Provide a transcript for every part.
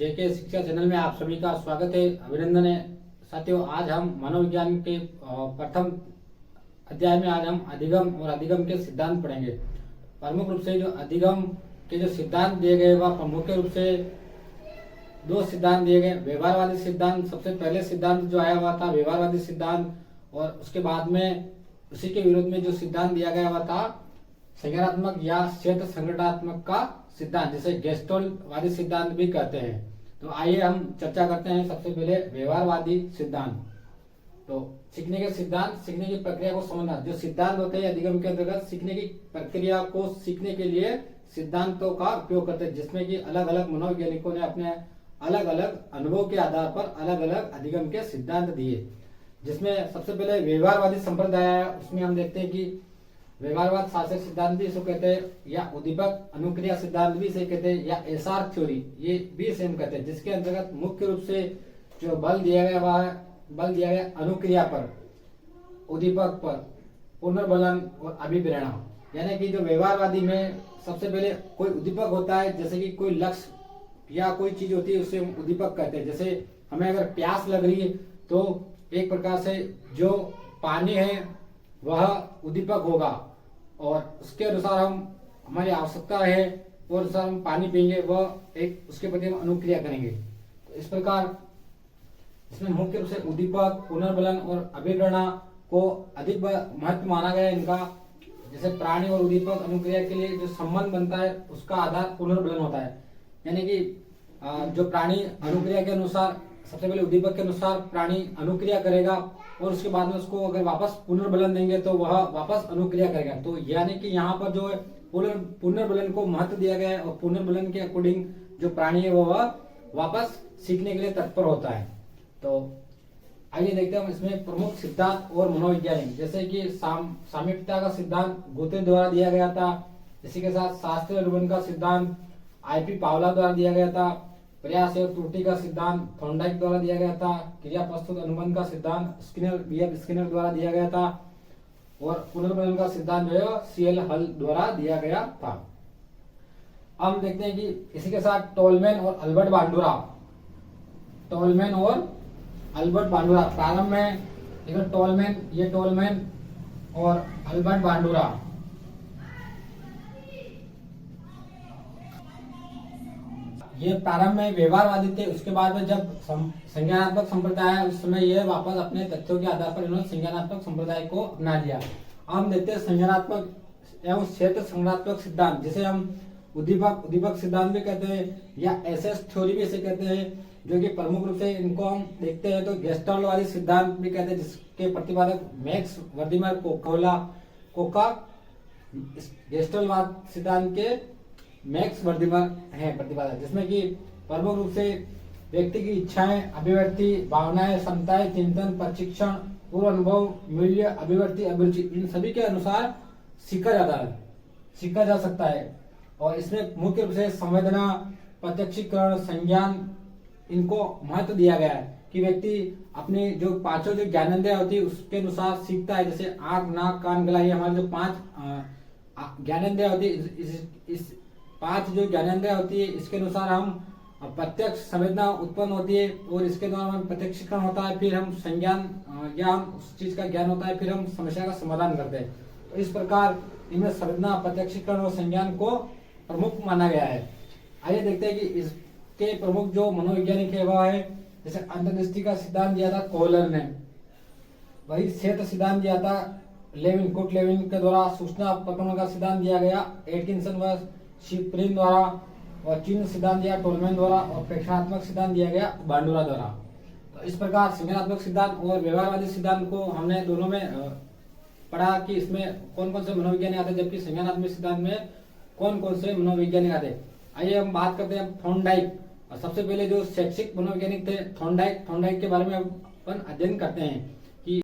जेके शिक्षा चैनल में आप सभी का स्वागत है, अभिनंदन है। साथियों, आज हम मनोविज्ञान के प्रथम अध्याय में आज हम अधिगम और अधिगम के सिद्धांत पढ़ेंगे। प्रमुख रूप से जो अधिगम के जो सिद्धांत दिए गए वह प्रमुख रूप से दो सिद्धांत दिए गए। व्यवहारवादी सिद्धांत सबसे पहले सिद्धांत जो आया हुआ था व्यवहारवादी सिद्धांत, और उसके बाद में उसी के विरोध में जो सिद्धांत दिया गया हुआ था संज्ञानात्मक या क्षेत्र संगठनात्मक का सिद्धांत, जिसे गेस्टल्टवादी सिद्धांत भी कहते हैं। तो आइए हम चर्चा करते हैं सबसे पहले व्यवहारवादी सिद्धांत। तो सीखने के सिद्धांत, सीखने की प्रक्रिया को समझना। जो सिद्धांत होते हैं अधिगम के अंतर्गत सीखने की प्रक्रिया को सीखने के लिए सिद्धांतों का उपयोग करते हैं, जिसमें कि अलग अलग मनोवैज्ञानिकों ने अपने अलग अलग अनुभव के आधार पर अलग अलग अधिगम के सिद्धांत दिए। जिसमें सबसे पहले व्यवहारवादी संप्रदाय है, उसमें हम देखते हैं कि व्यवहारवाद शासक सिद्धांत भी इसको कहते हैं, या उद्दीपक अनुक्रिया सिद्धांत भी इसे कहते हैं, या एसआर थ्योरी ये भी इसे हम कहते हैं। जिसके अंतर्गत मुख्य रूप से जो बल दिया गया वह बल दिया गया अनुक्रिया पर, उद्दीपक पर, पुनर्बलन और अभिप्रेरणा। यानी कि जो व्यवहारवादी में सबसे पहले कोई उद्दीपक होता है, जैसे कि कोई लक्ष्य या कोई चीज होती है उसे हम उद्दीपक कहते हैं। जैसे हमें अगर प्यास लग रही है तो एक प्रकार से जो पानी है वह उद्दीपक होगा, और उसके अनुसार हम हमारी आवश्यकता है और अनुसार हम पानी पिएंगे, वह एक उसके प्रति हम अनुक्रिया करेंगे। तो इस प्रकार इसमें मुख्य रूप से उद्दीपक, पुनर्बलन और अभिप्रेरणा को अधिक महत्व माना गया है इनका। जैसे प्राणी और उद्दीपक अनुक्रिया के लिए जो संबंध बनता है उसका आधार पुनर्बलन होता है। यानी कि जो प्राणी अनुक्रिया के अनुसार सबसे पहले उद्दीपक के अनुसार प्राणी अनुक्रिया करेगा, और उसके बाद में उसको अगर वापस पुनर्बलन देंगे तो वह वापस अनुक्रिया करेगा। तो यानी कि यहाँ पर जो है पुनर्बलन को महत्व दिया गया है, और पुनर्बलन के अकॉर्डिंग जो प्राणी है वह वापस सीखने के लिए तत्पर होता है। तो आइए देखते हैं हम इसमें प्रमुख सिद्धांत और मनोवैज्ञानिक। जैसे कि सामीप्यता का सिद्धांत गोते द्वारा दिया गया था। इसी के साथ शास्त्रीय अनुबंध का सिद्धांत आईपी पावला द्वारा दिया गया था। प्रयास और त्रुटि का सिद्धांत थॉर्नडाइक द्वारा दिया गया था। क्रिया प्रस्तुत अनुबंध का सिद्धांत स्किनर द्वारा दिया गया था, और पुनर्बलन का सिद्धांत जो है सीएल हल द्वारा दिया गया था। अब देखते हैं कि इसी के साथ टोलमैन और अल्बर्ट बांडुरा प्रारंभ में टोलमैन और अल्बर्ट बांडुरा ये प्रारंभ में व्यवहारवादी थे। उसके बाद में जब संज्ञानात्मक संप्रदाय है उस समय ये वापस अपने तथ्यों के आधार पर इन्होंने संज्ञानात्मक संप्रदाय को अपना लिया। हम देखते हैं संज्ञानात्मक एवं क्षेत्र संज्ञानात्मक सिद्धांत, जिसे हम उद्दीपक सिद्धांत भी कहते हैं, या एसएस थ्योरी भी इसे कहते हैं। जो कि प्रमुख रूप से इनको हम देखते हैं तो गेस्टल्टवादी सिद्धांत भी कहते हैं, जिसके प्रतिपादक मैक्स वर्दिमर कोका गेस्टल्टवाद सिद्धांत के मैक्स वर्दिमर है प्रतिपादक। जिसमें कि प्रमुख रूप से व्यक्ति की इच्छाएं, अभिव्यक्ति, भावनाएं, क्षमताएं, चिंतन, प्रशिक्षण, पूर्व अनुभव, मूल्य, अभिव्यक्ति, अभिरुचि, इन सभी के अनुसार सीखा जा सकता है। और इसमें मुख्य रूप से संवेदना, प्रत्यक्षीकरण, संज्ञान, इनको महत्व दिया गया है कि व्यक्ति अपने जो पांचों जो ज्ञानेंद्रियां होती है उसके अनुसार सीखता है। जैसे आंख, नाक, कान, गला, ये हमारे जो पांच ज्ञानेंद्रियां होती है, इस पांच जो ज्ञानेंद्रियां होती है इसके अनुसार हम प्रत्यक्ष संवेदना उत्पन्न होती है, और इसके द्वारा हम प्रत्यक्षीकरण होता है, फिर हम संज्ञान या हम उस चीज का ज्ञान होता है, फिर हम समस्या का समाधान करते हैं। तो इस प्रकार इनमें संवेदना, प्रत्यक्षीकरण और संज्ञान को प्रमुख माना गया है। आइए देखते हैं कि इसके प्रमुख जो मनोवैज्ञानिक है वह है, जैसे अंतर्दृष्टि का सिद्धांत दिया था कोहलर ने, वही क्षेत्र सिद्धांत दिया था लेविन के द्वारा, सूचना प्रक्रमण का सिद्धांत दिया गया एटकिंसन व शिप्रिन द्वारा, और चिन्ह सिद्धांत दिया टोलमैन द्वारा, और प्रेक्षणात्मक सिद्धांत दिया गया बांडुरा द्वारा। तो इस प्रकार संज्ञानात्मक सिद्धांत और व्यवहारवादी सिद्धांत को हमने दोनों में पढ़ा कि इसमें कौन कौन से मनोवैज्ञानिक आते हैं, जबकि संज्ञानात्मक सिद्धांत में कौन कौन से मनोवैज्ञानिक आते हैं। आइए हम बात करते हैं थॉर्नडाइक। और सबसे पहले जो शैक्षिक मनोवैज्ञानिक थे थॉर्नडाइक के बारे में अपन अध्ययन करते हैं कि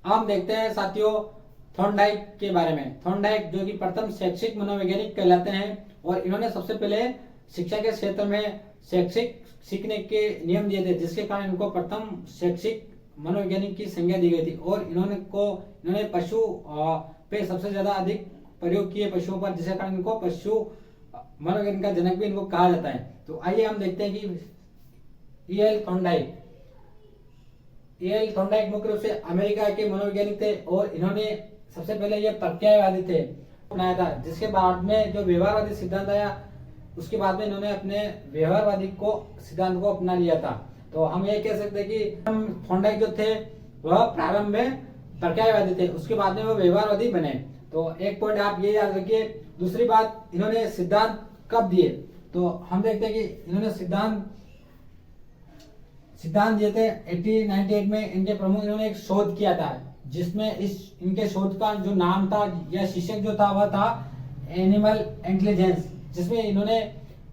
हम देखते हैं साथियों थॉर्नडाइक के बारे में। थॉर्नडाइक जो कि प्रथम शैक्षिक मनोवैज्ञानिक कहलाते हैं, और इन्होंने सबसे पहले शिक्षा के क्षेत्र में शैक्षिक सीखने के नियम दिए थे, जिसके कारण इनको प्रथम शैक्षिक मनोवैज्ञानिक की संज्ञा दी गई थी। और इन्होंने पशु पे सबसे ज्यादा अधिक प्रयोग किए पशुओं पर, जिसके कारण इनको पशु मनोविज्ञान का जनक भी इनको कहा जाता है। तो आइए हम देखते हैं कि E.L. थॉर्नडाइक मुख्य रूप से अमेरिका के मनोवैज्ञानिक थे और इन्होंने सबसे पहले ये प्रत्ययवादी थे अपनाया था, जिसके बाद में जो व्यवहारवादी सिद्धांत आया उसके बाद में इन्होंने अपने व्यवहारवादी सिद्धांत को अपना लिया था। तो हम ये कह सकते हैं कि थॉर्नडाइक जो थे वह प्रारंभ में प्रत्ययवादी थे, उसके बाद में वो व्यवहारवादी बने। तो एक पॉइंट आप ये याद रखिए। दूसरी बात, इन्होंने सिद्धांत कब दिए, तो हम देखते हैं कि इन्होंने सिद्धांत दिए थे 1898 में। इनके प्रमुख इन्होंने एक शोध किया था, जिसमें इनके शोध का जो नाम था या शीर्षक जो था वह था एनिमल इंटेलिजेंस, जिसमें इन्होंने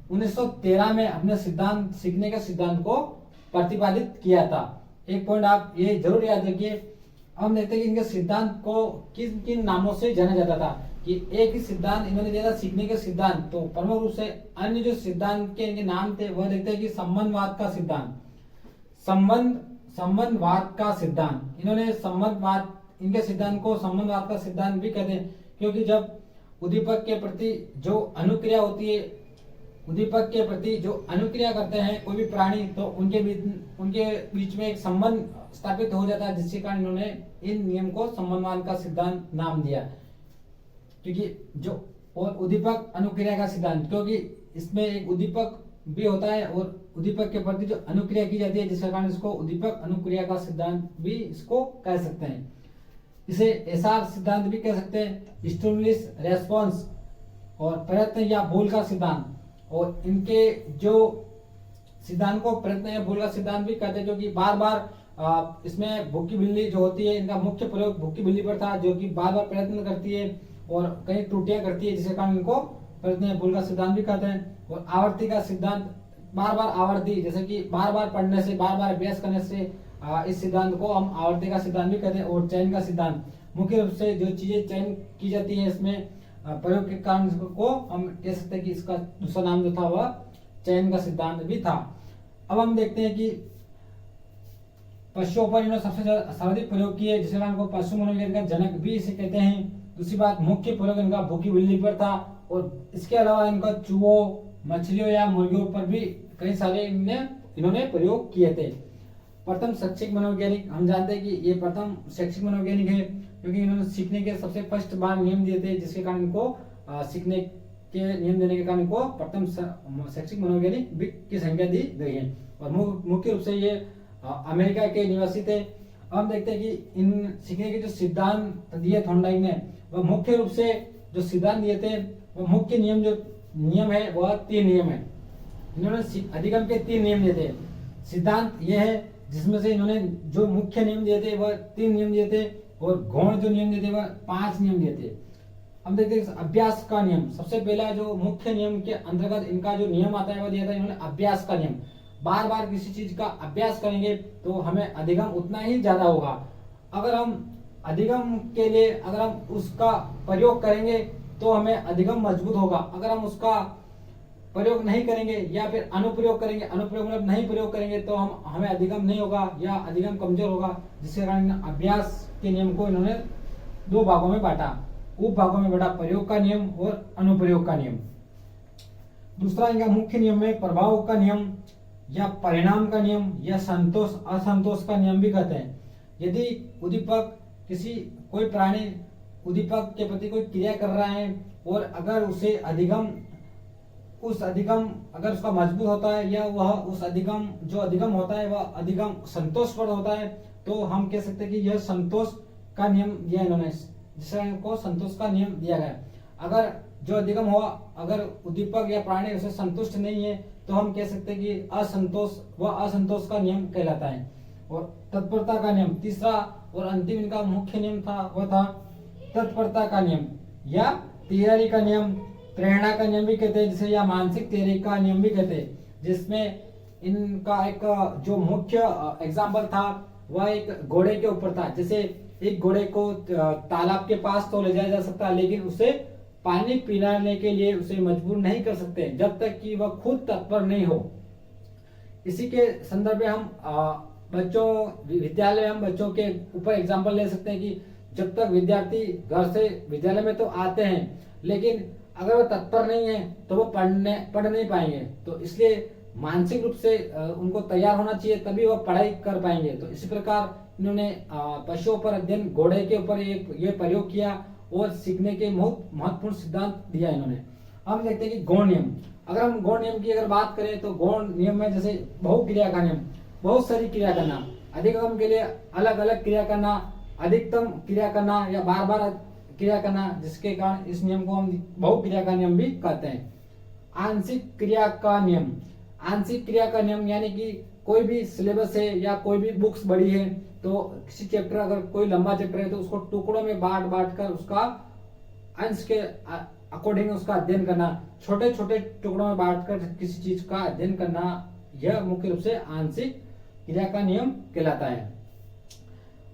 1913 में अपने सिद्धांत सीखने के सिद्धांत को प्रतिपादित किया था। एक पॉइंट आप ये जरूर याद रखिए। हम देखते हैं कि इनके सिद्धांत को किन किन नामों से जाना जाता था। कि एक ही सिद्धांत इन्होंने दिया था सीखने के सिद्धांत, तो प्रमुख रूप से अन्य जो सिद्धांत के इनके नाम थे वह देखते हैं कि संबंधवाद का सिद्धांत, संबंधवाद का सिद्धांत। इन्होंने इनके सिद्धांत को संबंधवाद का सिद्धांत भी कहते हैं, क्योंकि जब उद्दीपक के प्रति जो अनुक्रिया होती है, उद्दीपक के प्रति जो अनुक्रिया करते हैं कोई भी प्राणी, तो उनके बीच में एक संबंध स्थापित हो जाता है, जिसके कारण इन्होंने इन नियम को संबंधवाद का सिद्धांत नाम दिया। क्योंकि जो और उद्दीपक अनुक्रिया का सिद्धांत, क्योंकि इसमें एक उद्दीपक भी होता है और उद्दीपक के प्रति जो अनुक्रिया की जाती है, जिसके कारण इसको उद्दीपक अनुक्रिया का सिद्धांत भी इसको कह सकते हैं। इसे एसार सिद्धांत भी कह सकते हैं, स्टिमुलस रेस्पॉन्स और प्रयत्न या भूल का सिद्धांत। और इनके जो सिद्धांत को प्रयत्न या भूल का सिद्धांत भी कहते हैं, क्योंकि बार बार इसमें भूखी बिल्ली जो होती है, इनका मुख्य प्रयोग भूखी बिल्ली पर था, जो कि बार बार प्रयत्न करती है और कई त्रुटियां करती है, जिसके कारण इनको प्रयत्न या भूल का सिद्धांत भी कहते हैं। और आवर्ती का सिद्धांत, बार बार आवर्ती, जैसे कि बार बार पढ़ने से, बार बार अभ्यास करने से, इस सिद्धांत को हम आवर्ती का सिद्धांत भी कहते हैं। और चयन का सिद्धांत, मुख्य रूप से जो चीजें चयन की जाती है इसमें प्रयोग के कारण को हम कह सकते हैं कि इसका दूसरा नाम जो था वह चयन का सिद्धांत भी था। अब हम देखते हैं कि पशुओं पर इन्होंने सबसे सर्वाधिक प्रयोग किए, जिसके कारण को पशु मनोविज्ञान का जनक भी इसे कहते हैं। दूसरी बात, मुख्य प्रयोग इनका भूखी बिल्ली पर था, और इसके अलावा इनका चूहों, मछलियों या मुर्गियों पर भी कई सारे इन्होंने प्रयोग किए थे। प्रथम शैक्षिक मनोवैज्ञानिक, हम जानते हैं कि ये प्रथम शैक्षिक मनोवैज्ञानिक है, क्योंकि इन्होंने सीखने के सबसे फर्स्ट बार नियम दिए थे, जिसके कारण इनको सीखने के नियम देने के कारण इनको प्रथम शैक्षिक मनोवैज्ञानिक की संज्ञा दी गई है। और मुख्य रूप से ये अमेरिका के निवासी थे। हम देखते हैं कि इन सीखने के जो सिद्धांत दिए थॉर्नडाइक ने, वह मुख्य रूप से जो सिद्धांत दिए थे, वो मुख्य नियम है वह 3 नियम है। इन्होंने अधिगम के 3 नियम दिए थे। सिद्धांत यह है जिसमें से इन्होंने जो मुख्य नियम दिए थे वह 3 नियम दिए थे, और गौण जो नियम दिए थे वह 5 नियम दिए थे। हम देखते हैं अभ्यास का नियम, सबसे पहला जो मुख्य नियम के अंतर्गत इनका जो नियम आता है वह दिया था इन्होंने अभ्यास का नियम। बार बार किसी चीज का अभ्यास करेंगे तो हमें अधिगम उतना ही ज्यादा होगा। अगर हम अधिगम के लिए अगर हम उसका प्रयोग करेंगे तो हमें अधिगम मजबूत होगा। अगर हम उसका प्रयोग नहीं करेंगे या फिर अनुप्रयोग करेंगे, अनुप्रयोग मतलब नहीं प्रयोग करेंगे, तो हमें अधिगम नहीं होगा या अधिगम कमजोर होगा। जिसके कारण अभ्यास के नियम को इन्होंने 2 भागों में बांटा, उप भागों में बांटा, प्रयोग का नियम और अनुप्रयोग का नियम। दूसरा इनका मुख्य नियम है प्रभाव का नियम या परिणाम का नियम या संतोष असंतोष का नियम भी कहते हैं। यदि उद्दीपक कोई प्राणी उद्दीपक के प्रति कोई क्रिया कर रहा है और अगर उसे अधिगम अगर उसका मजबूत होता है या वह उस अधिगम होता है वह अधिगम संतोषप्रद होता है, तो हम कह सकते हैं कि यह संतोष का नियम दिया इन्होंने, जिसको संतोष का नियम दिया गया। अगर जो अधिगम हुआ, अगर उद्दीपक या प्राणी उसे संतुष्ट नहीं है, तो हम कह सकते हैं कि असंतोष का नियम कहलाता है। और तत्परता का नियम, तीसरा और अंतिम इनका मुख्य नियम था वह था तत्परता का नियम या तैयारी का नियम, प्रेरणा का नियम भी कहते हैं जिसे, या मानसिक तैयारी का नियम भी कहते हैं। जिसमें इनका एक जो मुख्य एग्जाम्पल था वह एक घोड़े के ऊपर था। जैसे एक घोड़े को तालाब के पास तो ले जाया जा सकता है, लेकिन उसे पानी पिलाने के लिए उसे मजबूर नहीं कर सकते जब तक कि वह खुद तत्पर नहीं हो। इसी के संदर्भ में हम विद्यालय में हम बच्चों के ऊपर एग्जाम्पल ले सकते हैं कि जब तक विद्यार्थी घर से विद्यालय में तो आते हैं, लेकिन अगर वो तत्पर नहीं है तो वो पढ़ नहीं पाएंगे। तो इसलिए मानसिक रूप से उनको तैयार होना चाहिए, तभी वो पढ़ाई कर पाएंगे। तो इसी प्रकार इन्होंने पशुओं पर अध्ययन, घोड़े के ऊपर ये प्रयोग किया और सीखने के बहुत महत्वपूर्ण सिद्धांत दिया इन्होंने। हम देखते हैं कि गौण नियम। अगर हम गौण नियम की अगर बात करें तो गौण नियम में जैसे बहुक्रिया का नियम, बहुत सारी क्रिया करना, अधिगम के लिए अलग अलग क्रिया करना, अधिकतम क्रिया करना या बार बार क्रिया करना, जिसके कारण इस नियम को हम बहुक्रिया का नियम भी कहते हैं। आंशिक क्रिया का नियम, आंशिक क्रिया का नियम यानी कि कोई भी सिलेबस है या कोई भी बुक्स बड़ी है तो किसी चैप्टर, अगर कोई लंबा चैप्टर है तो उसको टुकड़ों में बांट कर उसका अंश के अकॉर्डिंग उसका अध्ययन करना, छोटे छोटे टुकड़ों में बांटकर किसी चीज का अध्ययन करना, यह मुख्य रूप से आंशिक क्रिया का नियम कहलाता है।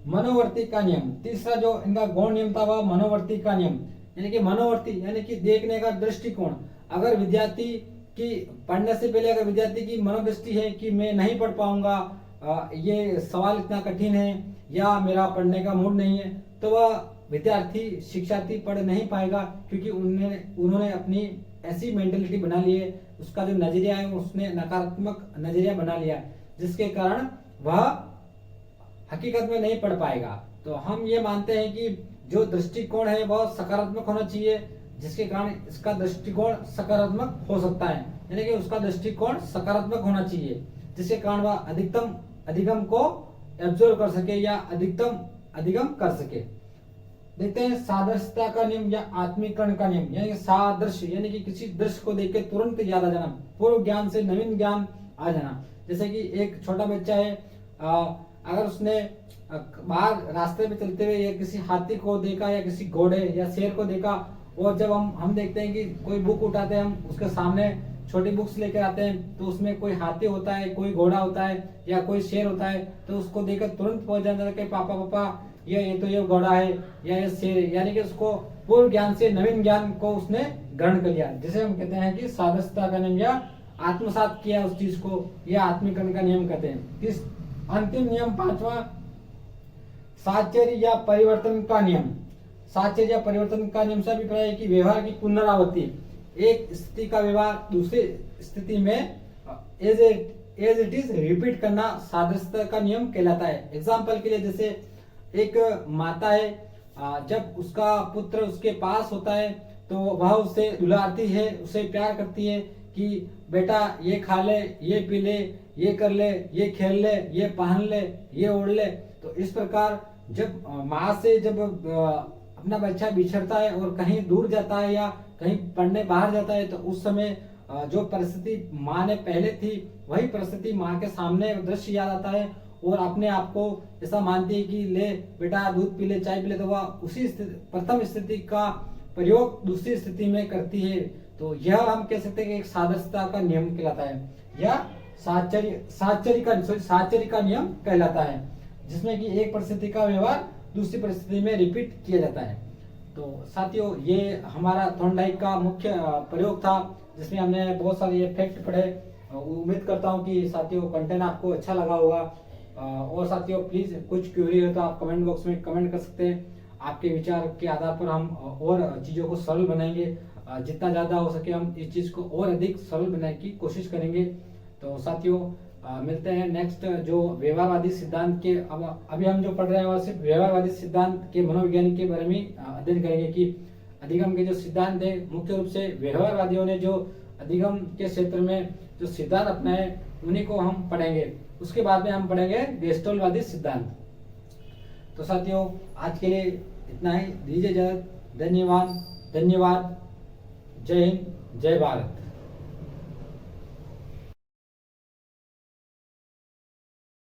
मनोवर्ती का नियम, तीसरा जो इनका गौण नियम था वह मनोवर्ती का नियम, यानी कि मनोवर्ती यानी कि देखने का दृष्टिकोण। अगर विद्यार्थी की पढ़ने से पहले अगर विद्यार्थी की मनोदृष्टि है कि मैं नहीं पढ़ पाऊंगा, ये सवाल इतना कठिन है या मेरा पढ़ने का मूड नहीं है, तो वह विद्यार्थी शिक्षार्थी पढ़ नहीं पाएगा, क्योंकि उन्होंने अपनी ऐसी मेंटेलिटी बना ली है, उसका जो नजरिया है उसने नकारात्मक नजरिया बना लिया, जिसके कारण वह हकीकत में नहीं पढ़ पाएगा। तो हम ये मानते हैं कि जो दृष्टिकोण है वह सकारात्मक होना चाहिए, जिसके कारण इसका दृष्टिकोण सकारात्मक हो सकता है, यानी कि उसका दृष्टिकोण सकारात्मक होना चाहिए, जिसके कारण वह अधिकतम अधिगम को एब्जॉर्व कर सके या अधिगम कर सके। देखते हैं सादृश्यता का नियम या आत्मीकरण का नियम, यानी सादृश्य यानी कि किसी दृश्य को देख के तुरंत याद आ जाना, पूर्व ज्ञान से नवीन ज्ञान आ जाना। जैसे कि एक छोटा बच्चा है, अगर उसने बाहर रास्ते में चलते हुए या किसी हाथी को देखा या किसी घोड़े या शेर को देखा, और जब हम देखते हैं कि कोई बुक उठाते हैं, हम उसके सामने छोटी बुक्स लेकर आते हैं तो उसमें कोई हाथी होता है, कोई घोड़ा होता है या कोई शेर होता है, तो उसको देखकर तुरंत पहुंच जाता है कि पापा ये तो ये घोड़ा है या ये शेर है, यानी कि उसको पूर्व ज्ञान से नवीन ज्ञान को उसने ग्रहण कर लिया, जिसे हम कहते हैं कि सादृश्यता का नियम या आत्मसात किया उस चीज को, या आत्मीकरण का नियम कहते हैं। इस अंतिम नियम पांचवा, साहचर्य या परिवर्तन का नियम। साहचर्य या परिवर्तन का नियम से अभिप्राय है कि व्यवहार की पुनरावृत्ति, एक स्थिति का व्यवहार दूसरी स्थिति में एज इट इज रिपीट करना सादृश्यता का नियम कहलाता है। एग्जाम्पल के लिए जैसे एक माता है, जब उसका पुत्र उसके पास होता है तो वह उससे दुलारती है, उसे प्यार करती है कि बेटा ये खा ले, ये पी ले, ये कर ले, ये खेल ले, ये पहन ले, ये ओढ़ ले। तो इस प्रकार जब माँ से जब अपना बच्चा बिछड़ता है और कहीं दूर जाता है या कहीं पढ़ने बाहर जाता है, तो उस समय जो परिस्थिति माँ ने पहले थी वही परिस्थिति माँ के सामने दृश्य याद आता है और अपने आप को ऐसा मानती है कि ले बेटा दूध पी ले, चाय पी ले, तो वह उसी प्रथम स्थिति का प्रयोग दूसरी स्थिति में करती है। तो यह हम कह सकते हैं कि एक सादृश्यता का नियम कहलाता है या साहचर्य का नियम कहलाता है, जिसमें कि एक परिस्थिति का व्यवहार दूसरी परिस्थिति में रिपीट किया जाता है। तो साथियों, ये हमारा थॉर्नडाइक का मुख्य प्रयोग था, जिसमें हमने बहुत सारे फैक्ट पढ़े। उम्मीद करता हूँ कि साथियों कंटेंट आपको अच्छा लगा होगा। और साथियों प्लीज कुछ क्वेरी हो तो आप कमेंट बॉक्स में कमेंट कर सकते हैं। आपके विचार के आधार पर हम और चीजों को सरल बनाएंगे, जितना ज्यादा हो सके हम इस चीज को और अधिक सरल बनाने की कोशिश करेंगे। तो साथियों मिलते हैं नेक्स्ट जो व्यवहारवादी सिद्धांत के, अब अभी हम जो पढ़ रहे हैं वह सिर्फ व्यवहारवादी सिद्धांत के मनोविज्ञान के बारे में अध्ययन करेंगे कि अधिगम के जो सिद्धांत है, मुख्य रूप से व्यवहारवादियों ने जो अधिगम के क्षेत्र में जो सिद्धांत अपनाए उन्हीं को हम पढ़ेंगे। उसके बाद में हम पढ़ेंगे गेस्टोलवादी सिद्धांत। तो साथियों आज के लिए इतना ही, दीजिए इजाजत। धन्यवाद। जय हिंद, जय भारत।